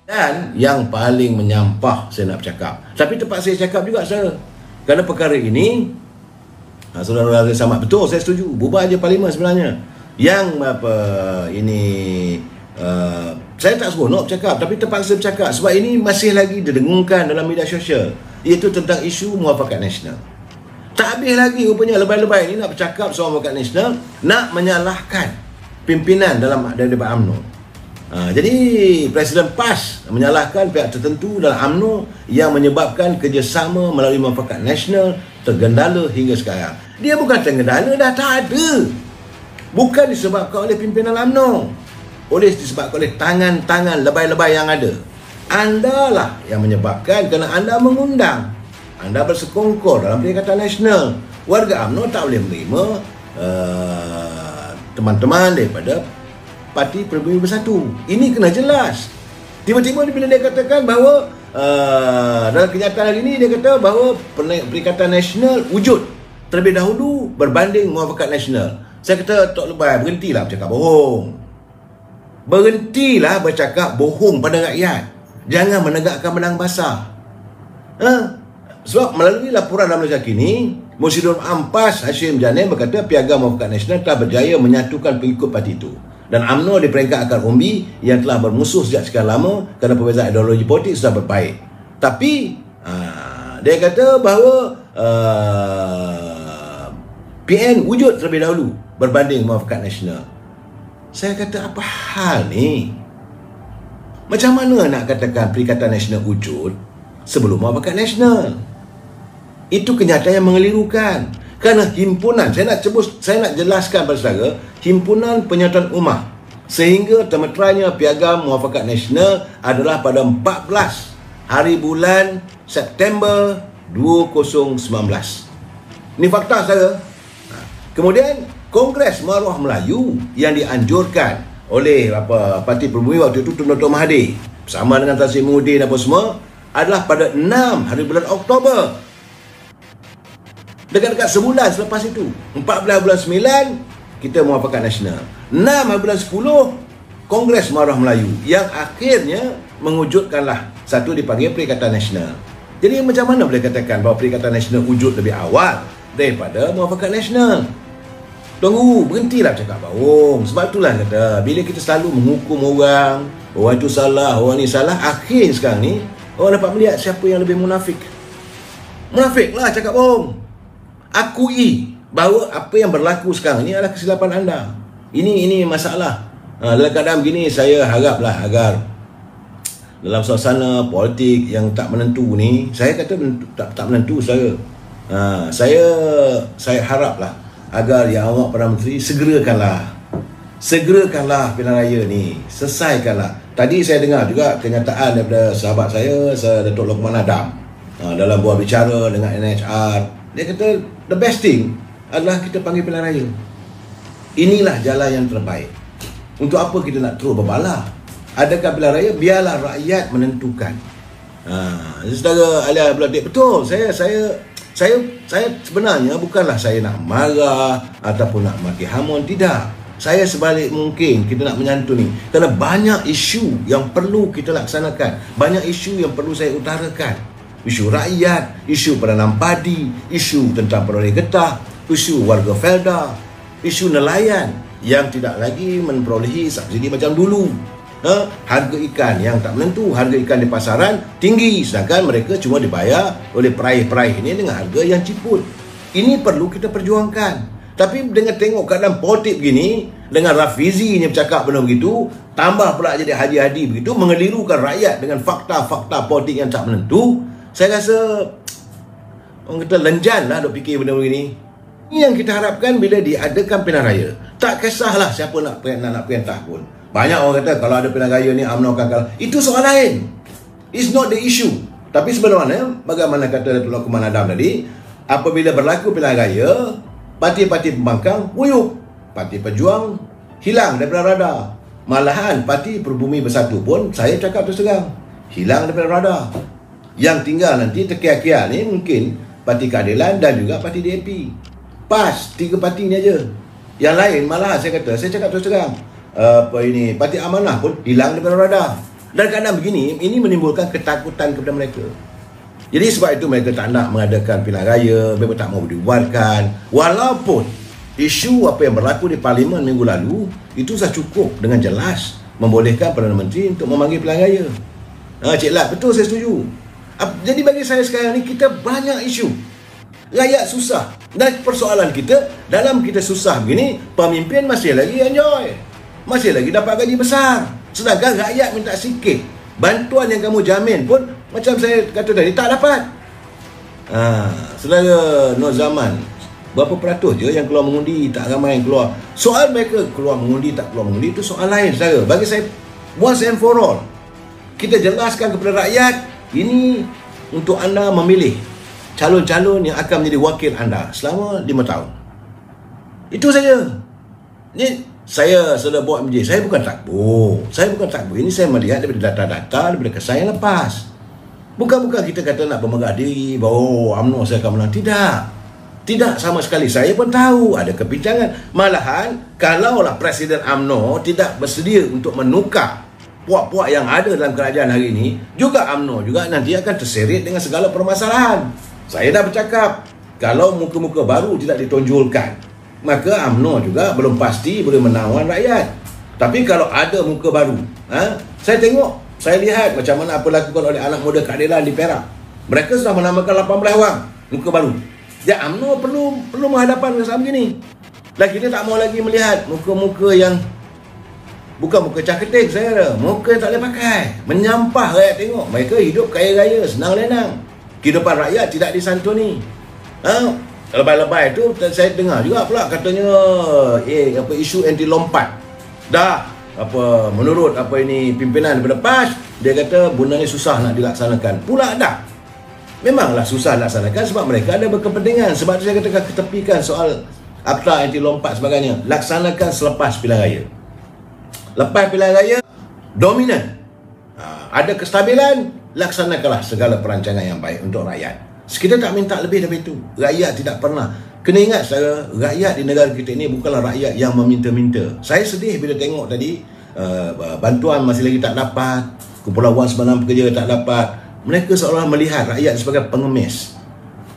Dan yang paling menyampah saya nak bercakap, tapi terpaksa saya cakap juga saya, kerana perkara ini saudara Razif Samad, betul, saya setuju, bubar je parlimen sebenarnya. Yang apa ini saya tak seronok bercakap, tapi terpaksa bercakap sebab ini masih lagi didengungkan dalam media sosial, iaitu tentang isu muafakat nasional. Tak habis lagi rupanya lebay-lebay ni nak bercakap soal muafakat nasional, nak menyalahkan pimpinan daripada UMNO. Jadi Presiden PAS menyalahkan pihak tertentu dalam UMNO yang menyebabkan kerjasama melalui muafakat nasional tergendala hingga sekarang. Dia bukan tergendala, dah tak ada. Bukan disebabkan oleh pimpinan UMNO, disebabkan oleh tangan-tangan lebay-lebay yang ada. Anda lah yang menyebabkan, kerana anda mengundang, anda bersekongkol dalam Perikatan Nasional. Warga UMNO tak boleh menerima teman-teman daripada Parti Peribumi Bersatu. Ini kena jelas. Tiba-tiba bila dia katakan bahawa dalam kenyataan hari ini, dia kata bahawa Perikatan Nasional wujud terlebih dahulu berbanding muafakat nasional. Saya kata, Tok Lebay, berhentilah bercakap bohong. Berhentilah bercakap bohong pada rakyat. Jangan menegakkan benang basah. Sebab melalui laporan dalam Malaysia kini, Musyidul Ampas Hashim Janin berkata Piagam Muafakat Nasional telah berjaya menyatukan pengikut parti itu. Dan UMNO di peringkat akar umbi yang telah bermusuh sejak sekian lama kerana perbezaan ideologi politik sudah berbaik. Tapi dia kata bahawa PN wujud terlebih dahulu berbanding muafakat nasional. Saya kata, apa hal ni? Macam mana nak katakan Perikatan Nasional wujud sebelum muafakat nasional? Itu kenyataan yang mengelirukan. Kerana himpunan, saya nak jelaskan pada saudara, Himpunan Penyatuan Ummah, sehingga termeterainya Piagam Muafakat Nasional adalah pada 14 hari bulan September 2019. Ini fakta saudara. Kemudian Kongres Maruah Melayu yang dianjurkan oleh Parti Peribumi waktu itu, Tun Dr. Mahathir bersama dengan Tan Sri Muhyiddin apa semua, adalah pada 6 hari bulan Oktober. Dekat-dekat sebulan selepas itu, 14 bulan 9 kita muafakat nasional, 6 hari bulan 10 Kongres Maruah Melayu yang akhirnya mewujudkanlah satu dipanggil Perikatan Nasional. Jadi macam mana boleh katakan bahawa Perikatan Nasional wujud lebih awal daripada muafakat nasional? Tunggu, berhentilah cakap bohong. Sebab itulah kata, bila kita selalu menghukum orang itu salah, orang ni salah, akhir sekarang ni orang dapat melihat siapa yang lebih munafik. Munafiklah cakap bohong. Akui bahawa apa yang berlaku sekarang ni adalah kesilapan anda. Ini masalah. Dalam keadaan begini, saya haraplah agar dalam suasana politik yang tak menentu ni, saya kata tak menentu saya. Saya haraplah agar Yang Amat Perdana Menteri segerakanlah pilihan raya ni, selesaikanlah. Tadi saya dengar juga kenyataan daripada sahabat saya, Datuk Lokman Adam, dalam buah bicara dengan NHR. Dia kata the best thing adalah kita panggil pilihan raya. Inilah jalan yang terbaik. Untuk apa kita nak terus berbalah? Adakah pilihan raya? Biarlah rakyat menentukan. Saudara Alia Abdul, betul. Saya sebenarnya bukanlah saya nak marah ataupun nak maki hamun, tidak. Saya sebalik mungkin kita nak menyantuni, kerana banyak isu yang perlu kita laksanakan, banyak isu yang perlu saya utarakan. Isu rakyat, isu penanam padi, isu tentang peroleh getah, isu warga Felda, isu nelayan yang tidak lagi memperolehi subsidi macam dulu. Harga ikan yang tak menentu, harga ikan di pasaran tinggi, sedangkan mereka cuma dibayar oleh peraih-peraih ini dengan harga yang ciput. Ini perlu kita perjuangkan. Tapi dengan tengok keadaan politik begini, dengan Rafizi ni bercakap benda begitu, tambah pula jadi hadi-hadi begitu, mengelirukan rakyat dengan fakta-fakta politik yang tak menentu, saya rasa orang kata lenjan lah duk fikir benda begini. Ini yang kita harapkan bila diadakan pilihan raya. Tak kisahlah siapa nak perintah pun. Banyak orang kata kalau ada pilihan raya ni UMNO akan kalah. Itu soal lain. It's not the issue. Tapi sebenarnya, bagaimana kata Datuk Lokman Adam tadi, apabila berlaku pilihan raya, parti-parti pembangkang wuyuk, parti pejuang hilang daripada radar. Malahan Parti Peribumi Bersatu pun, saya cakap terus terang, hilang daripada radar. Yang tinggal nanti terkiar-kiar ni mungkin Parti Keadilan dan juga Parti DAP. PAS, 3 parti ni aja. Yang lain malah saya cakap terus terang, Parti Amanah pun hilang daripada radar. Dan keadaan begini, ini menimbulkan ketakutan kepada mereka. Jadi sebab itu mereka tak nak mengadakan pilihan raya, mereka tak mau dibuatkan. Walaupun isu apa yang berlaku di Parlimen minggu lalu, itu sudah cukup dengan jelas membolehkan Perdana Menteri untuk memanggil pilihan raya. Cik Lat, betul, saya setuju. Jadi bagi saya sekarang ni, kita banyak isu. Rakyat susah. Dan persoalan kita, dalam kita susah begini, pemimpin masih lagi enjoy. Masih lagi dapat gaji besar. Sedangkan rakyat minta sikit. Bantuan yang kamu jamin pun, macam saya kata tadi, tak dapat. Saudara Nur Zaman, berapa peratus je yang keluar mengundi, tak ramai yang keluar. Soal mereka keluar mengundi, tak keluar mengundi, itu soal lain, saudara. Bagi saya, once and for all, kita jelaskan kepada rakyat, ini untuk anda memilih calon-calon yang akan menjadi wakil anda selama 5 tahun. Itu saja. Ini saya sudah buat MJ. Saya bukan takbur. Ini saya melihat daripada data-data, daripada kesan yang lepas. Bukan kita kata nak bermegah diri bahawa UMNO saya akan menang. Tidak sama sekali. Saya pun tahu ada kebincangan. Malahan kalaulah Presiden UMNO tidak bersedia untuk menukar puak-puak yang ada dalam kerajaan hari ini, juga UMNO juga nanti akan terseret dengan segala permasalahan. Saya dah bercakap, kalau muka-muka baru tidak ditonjolkan, maka UMNO juga belum pasti boleh menawan rakyat. Tapi kalau ada muka baru, saya lihat macam mana apa lakukan oleh anak muda keadilan di Perak. Mereka sudah menamakan 18 orang muka baru. Ya, UMNO perlu menghadapan masalah begini. Dan kita tak mau lagi melihat muka-muka yang bukan muka caketing, saya ada. Muka yang tak boleh pakai. Menyampah rakyat tengok. Mereka hidup kaya raya, senang lenang. Kehidupan rakyat tidak disantuni. Lebay-lebay tu saya dengar juga pula katanya isu anti lompat. Menurut ini pimpinan daripada PAS, dia kata benda ni susah nak dilaksanakan. Pula dah. Memanglah susah laksanakan sebab mereka ada berkepentingan. Sebab tu saya katakan ketepikan soal akta anti lompat sebagainya. Laksanakan selepas pilihan raya. Lepas pilihan raya, dominan. Ada kestabilan, laksanakanlah segala perancangan yang baik untuk rakyat. Kita tak minta lebih daripada itu. Rakyat tidak pernah. Kena ingat, saudara, rakyat di negara kita ini bukanlah rakyat yang meminta-minta. Saya sedih bila tengok tadi, bantuan masih lagi tak dapat, kumpulan wang semalam pekerja tak dapat. Mereka seolah melihat rakyat sebagai pengemis.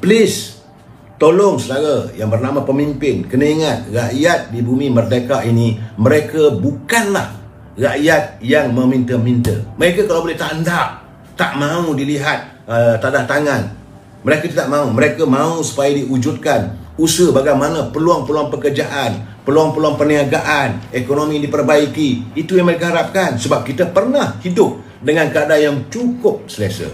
Please, tolong saudara yang bernama pemimpin, kena ingat, rakyat di bumi merdeka ini, mereka bukanlah rakyat yang meminta-minta. Mereka kalau boleh tak mau dilihat tanda tangan. Mereka tidak mahu. Mereka mahu supaya diwujudkan usaha bagaimana peluang-peluang pekerjaan, peluang-peluang perniagaan, ekonomi diperbaiki. Itu yang mereka harapkan. Sebab kita pernah hidup dengan keadaan yang cukup selesa.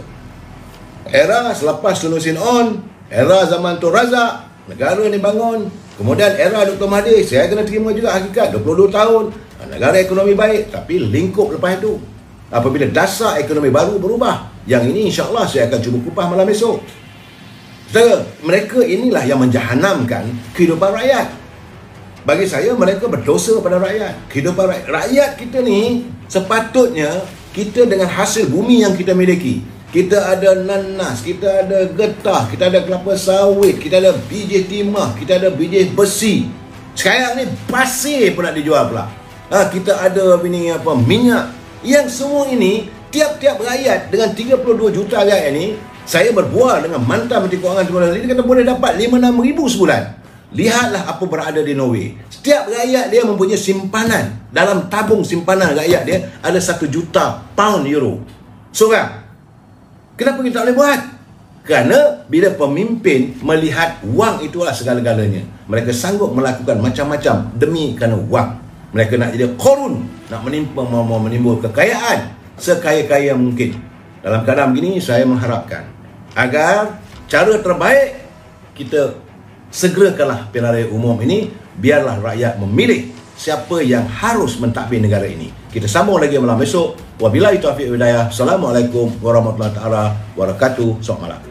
Era selepas Tun Hussein On, era zaman Tun Razak, negara ini bangun. Kemudian era Dr. Mahathir, saya kena terima juga hakikat 22 tahun. Negara ekonomi baik, tapi lingkup lepas itu. Apabila dasar ekonomi baru berubah, yang ini insya-Allah saya akan cuba kupas malam esok. Saudara, mereka inilah yang menjahanamkan kehidupan rakyat. Bagi saya, mereka berdosa pada rakyat. Kehidupan rakyat kita ni, sepatutnya kita dengan hasil bumi yang kita miliki. Kita ada nanas, kita ada getah, kita ada kelapa sawit, kita ada biji timah, kita ada biji besi. Sekarang ni pasir pun nak dijual pula. Kita ada minyak. Yang semua ini, tiap-tiap rakyat dengan 32 juta rakyat ini, saya berbual dengan mantan Menteri Kewangan Timur Leste, dia kata boleh dapat 5-6 ribu sebulan. Lihatlah apa berada di Norway. Setiap rakyat dia mempunyai simpanan. Dalam tabung simpanan rakyat dia ada 1 juta pound euro seorang. Kenapa kita tak boleh buat? Kerana bila pemimpin melihat wang itulah segala-galanya, mereka sanggup melakukan macam-macam demi kerana wang. Mereka nak jadi korun, nak menimbul kekayaan sekaya-kaya mungkin. Dalam keadaan begini, saya mengharapkan agar cara terbaik kita segerakanlah pilihan raya umum ini, biarlah rakyat memilih siapa yang harus mentadbir negara ini. Kita sambung lagi malam esok. Wabillahi taufiq wal hidayah. Assalamualaikum warahmatullahi wabarakatuh. Selamat malam.